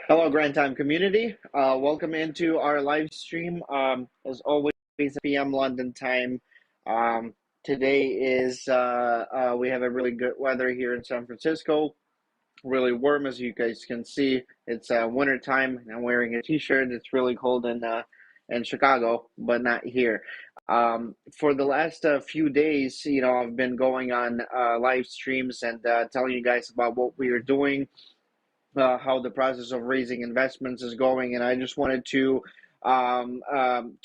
Hello, Grand Time community. Welcome into our live stream. As always, PM London time. Um, Today is we have a really good weather here in San Francisco. Really warm, as you guys can see. It's winter time. I'm wearing a t-shirt. It's really cold in Chicago, but not here. For the last few days, I've been going on live streams and telling you guys about what we are doing, how the process of raising investments is going, and I just wanted to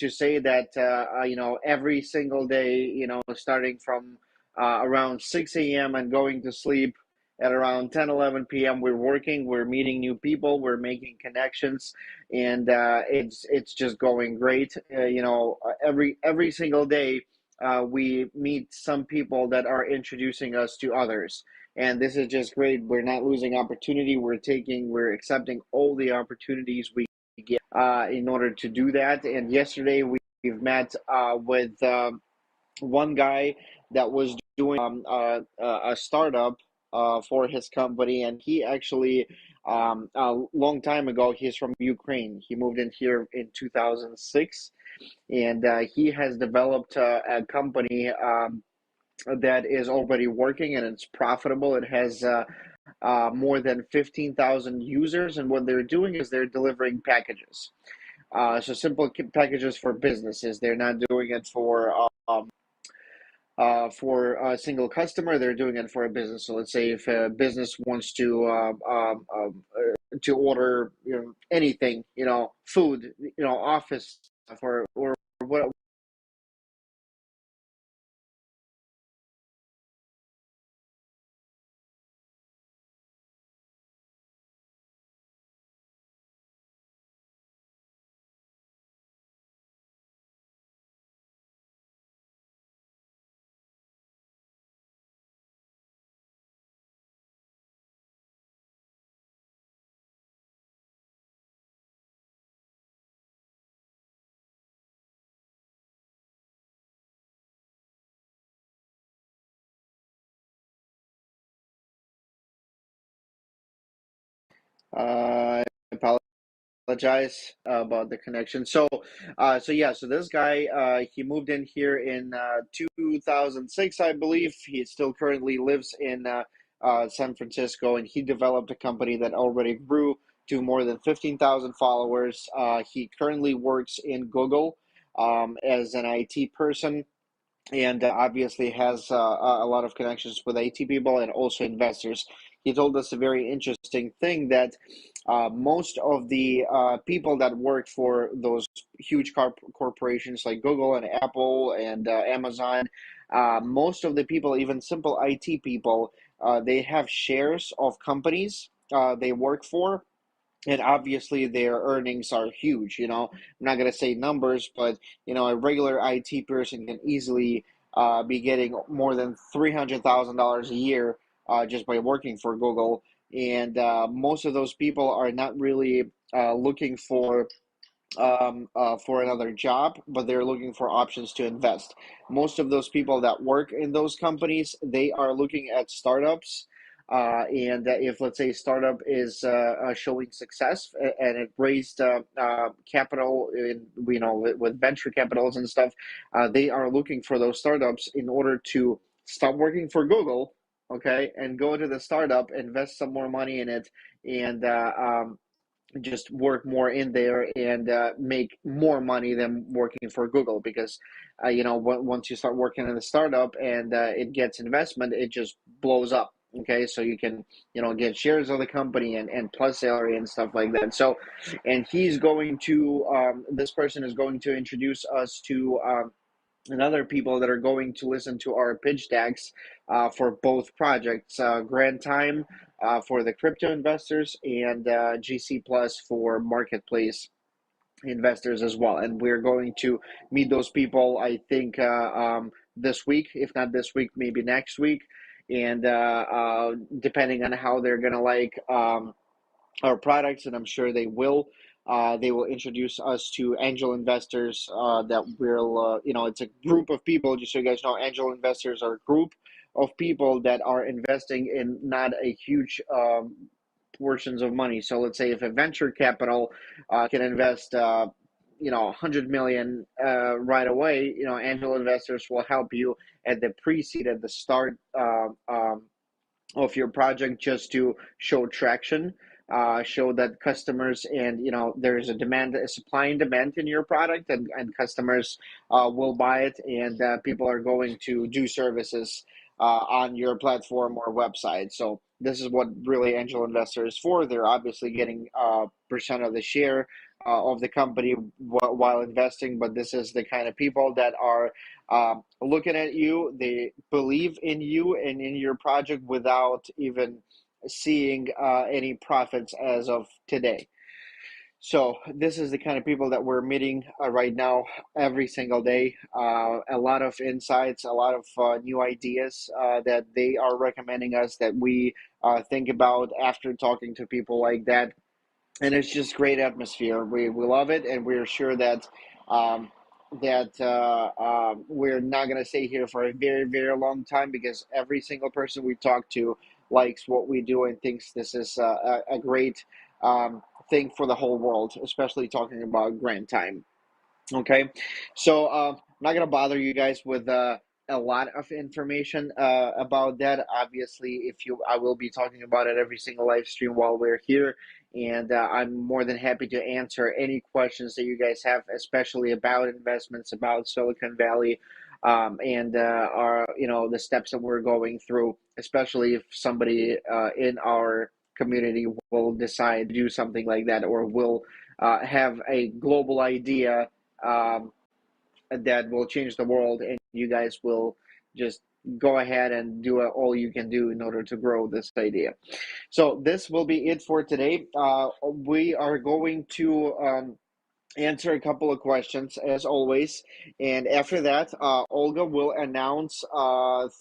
say that every single day, starting from around 6 a.m. and going to sleep at around 10, 11 p.m. we're working, we're meeting new people, we're making connections, and it's just going great. Every single day we meet some people that are introducing us to others, and this is just great. We're not losing opportunity. We're accepting all the opportunities we get in order to do that. And yesterday we've met with one guy that was doing a startup for his company, and he actually a long time ago, he's from Ukraine. He moved in here in 2006, and he has developed a company that is already working, and it's profitable. It has more than 15,000 users, and what they're doing is they're delivering packages. So simple packages for businesses. They're not doing it for a single customer. They're doing it for a business. So let's say if a business wants to order, anything, food, office stuff, or what. I apologize about the connection. So this guy, he moved in here in 2006, I believe. He still currently lives in San Francisco, and he developed a company that already grew to more than 15,000 followers. He currently works in Google as an IT person, and obviously has a lot of connections with IT people and also investors. He told us a very interesting thing that most of the people that work for those huge corporations like Google and Apple and Amazon, most of the people, even simple IT people, they have shares of companies they work for, and obviously their earnings are huge. I'm not going to say numbers, but a regular IT person can easily be getting more than $300,000 a year just by working for Google. And most of those people are not really looking for another job, but they're looking for options to invest. Most of those people that work in those companies, they are looking at startups. And if, let's say, startup is showing success and it raised capital, with venture capitals and stuff, they are looking for those startups in order to stop working for Google, okay, and go to the startup, invest some more money in it, and just work more in there and make more money than working for Google, because once you start working in a startup and it gets investment, it just blows up. Okay, so you can get shares of the company and plus salary and stuff like that. So, and he's going to this person is going to introduce us to and other people that are going to listen to our pitch decks for both projects, Grand Time for the crypto investors, and GC Plus for marketplace investors as well. And we're going to meet those people, I think, this week. If not this week, maybe next week. And depending on how they're going to like our products, and I'm sure they will introduce us to angel investors that will, it's a group of people. Just so you guys know, angel investors are a group of people that are investing in not a huge portions of money. So let's say if a venture capital can invest, 100 million right away, angel investors will help you at the pre-seed, at the start of your project, just to show traction, show that customers, and there's a supply and demand in your product, and customers will buy it, and people are going to do services on your platform or website. So this is what really angel investor is for. They're obviously getting percent of the share of the company while investing, but this is the kind of people that are looking at you. They believe in you and in your project without even seeing any profits as of today. So this is the kind of people that we're meeting right now every single day. A lot of insights, a lot of new ideas that they are recommending us, that we think about after talking to people like that. And it's just great atmosphere. We love it, and we're sure that um, we're not going to stay here for a very, very long time, because every single person we talk to likes what we do and thinks this is a great thing for the whole world, especially talking about grant time. Okay, so I'm not gonna bother you guys with a lot of information about that. Obviously, I will be talking about it every single live stream while we're here, and I'm more than happy to answer any questions that you guys have, especially about investments, about Silicon Valley, and our the steps that we're going through. Especially if somebody in our community will decide to do something like that, or will have a global idea um, that will change the world, and you guys will just go ahead and do all you can do in order to grow this idea. So this will be it for today. We are going to answer a couple of questions as always, and after that, Olga will announce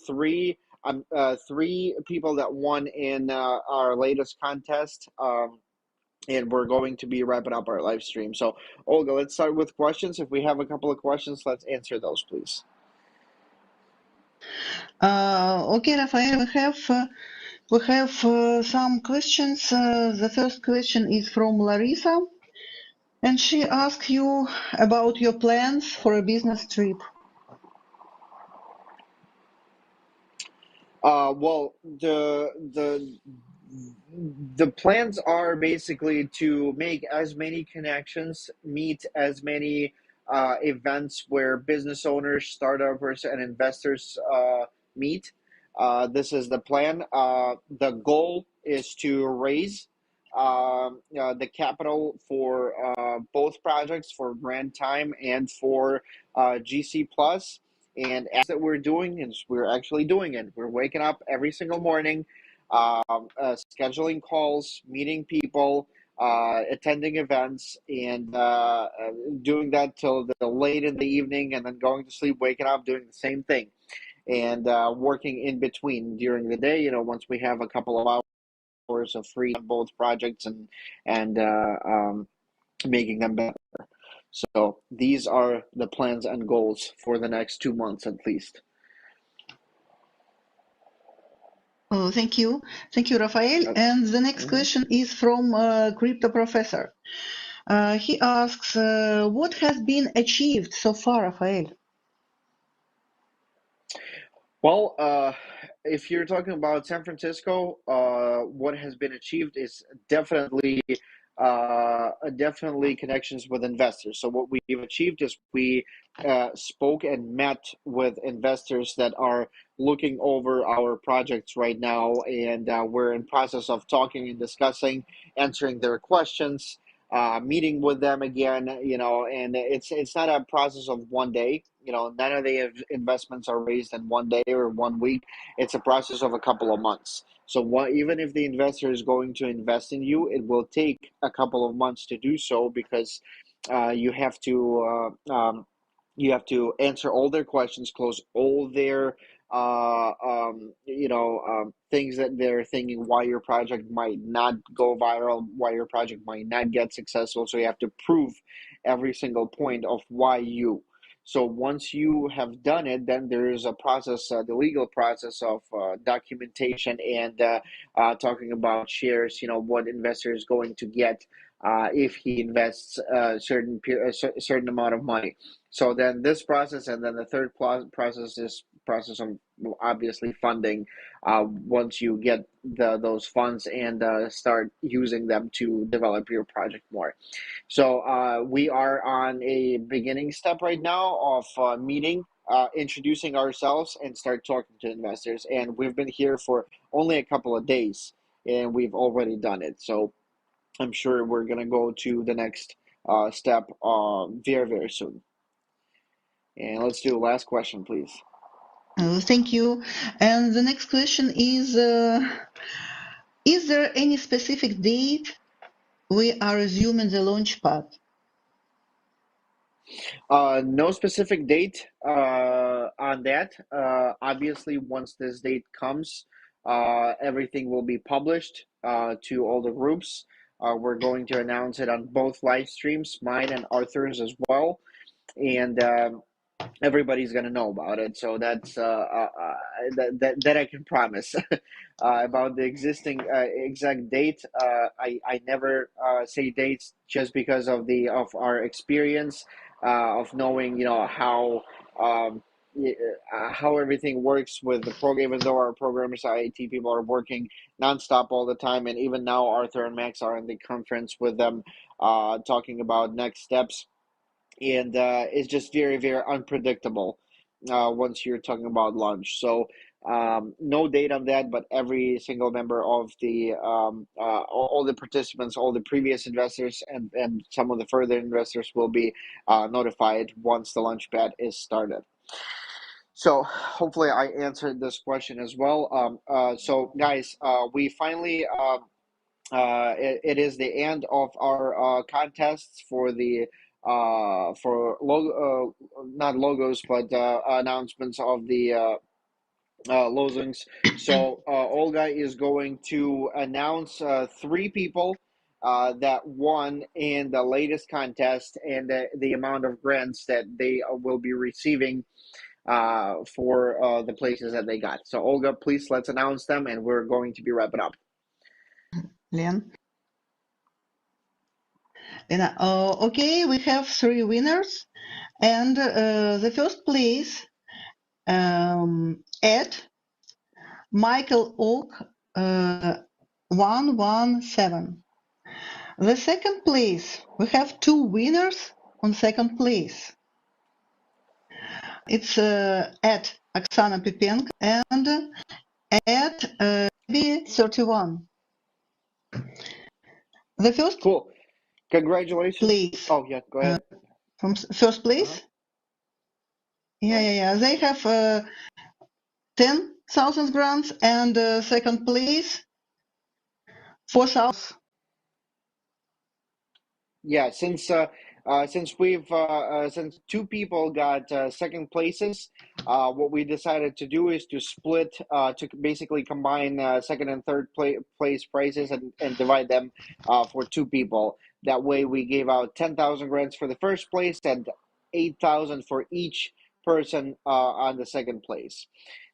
three people that won in our latest contest. And we're going to be wrapping up our live stream. So, Olga, let's start with questions. If we have a couple of questions, let's answer those, please. Okay, Rafael, we have some questions. The first question is from Larissa, and she asks you about your plans for a business trip. Well, the plans are basically to make as many connections, meet as many events where business owners, startups, and investors meet. This is the plan. The goal is to raise the capital for both projects, for Grand Time and for GC Plus. And as that we're doing is we're actually doing it. We're waking up every single morning, scheduling calls, meeting people, attending events, and doing that till the late in the evening, and then going to sleep, waking up, doing the same thing, and working in between during the day. Once we have a couple of hours of free on both projects, and making them better. So these are the plans and goals for the next 2 months at least. Thank you, Rafael. And the next question is from Crypto Professor. He asks, what has been achieved so far, Rafael? Well, if you're talking about San Francisco, what has been achieved is definitely connections with investors. So what we've achieved is we spoke and met with investors that are looking over our projects right now, and we're in process of talking and discussing, answering their questions, meeting with them again. And it's not a process of one day. None of the investments are raised in one day or 1 week. It's a process of a couple of months. So even if the investor is going to invest in you, it will take a couple of months to do so, because you have to answer all their questions, close all their things that they're thinking why your project might not go viral, why your project might not get successful. So you have to prove every single point of why you. So once you have done it, then there is a process, the legal process of documentation and talking about shares. What investor is going to get if he invests a certain amount of money. So then this process, and then the third process is process of obviously funding. Once you get those funds and start using them to develop your project more. So we are on a beginning step right now of meeting, introducing ourselves, and start talking to investors. And we've been here for only a couple of days, and we've already done it. So I'm sure we're gonna go to the next step very, very soon. And let's do the last question, please. Thank you. And the next question is there any specific date we are resuming the launch pad? No specific date on that. Obviously, once this date comes, everything will be published to all the groups. We're going to announce it on both live streams, mine and Arthur's as well. And everybody's gonna know about it. So that's that I can promise. About the existing exact date, I never say dates just because of our experience of knowing how. How everything works with the program, even though our programmers, IT people, are working nonstop all the time, and even now Arthur and Max are in the conference with them, talking about next steps, and it's just very, very unpredictable once you're talking about launch. So no date on that, but every single member of the all the participants, all the previous investors, and some of the further investors will be notified once the launchpad is started. So hopefully I answered this question as well. So guys, we finally it is the end of our contests for the for logo, not logos, but announcements of the losings. So Olga is going to announce three people that won in the latest contest, and the amount of grants that they will be receiving for the places that they got. So Olga, please, let's announce them, and we're going to be wrapping up. Len? Lena, okay, we have three winners, and the first place at Michael Oak 117. The second place, we have two winners on second place. It's at Oksana Pipenko and at B31. The first Cool. Congratulations. place Oh, yeah, go ahead. from first place, Uh-huh. yeah, they have 10,000 grants, and second place 4,000. Yeah, since two people got second places, what we decided to do is to split to basically combine second and third place prizes, and divide them for two people. That way, we gave out 10,000 grants for the first place and 8,000 for each person on the second place.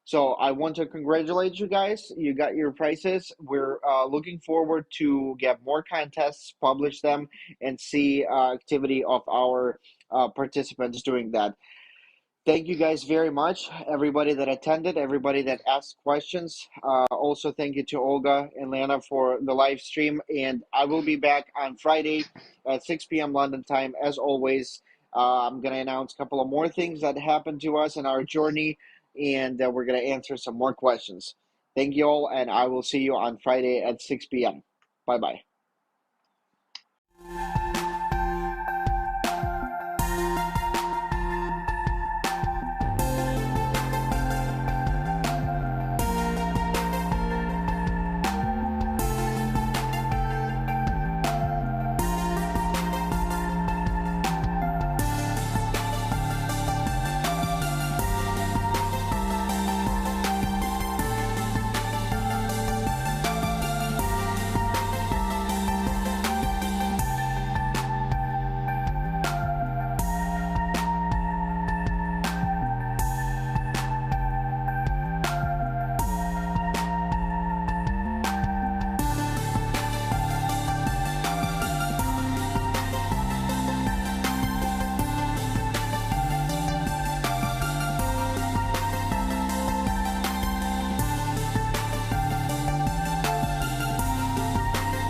So I want to congratulate you guys. You got your prizes. We're looking forward to get more contests, publish them, and see activity of our participants doing that. Thank you guys very much, everybody that attended, everybody that asked questions. Also, thank you to Olga and Lana for the live stream. And I will be back on Friday at 6 p.m. London time, as always. I'm going to announce a couple of more things that happened to us in our journey, and we're going to answer some more questions. Thank you all, and I will see you on Friday at 6 p.m. Bye bye.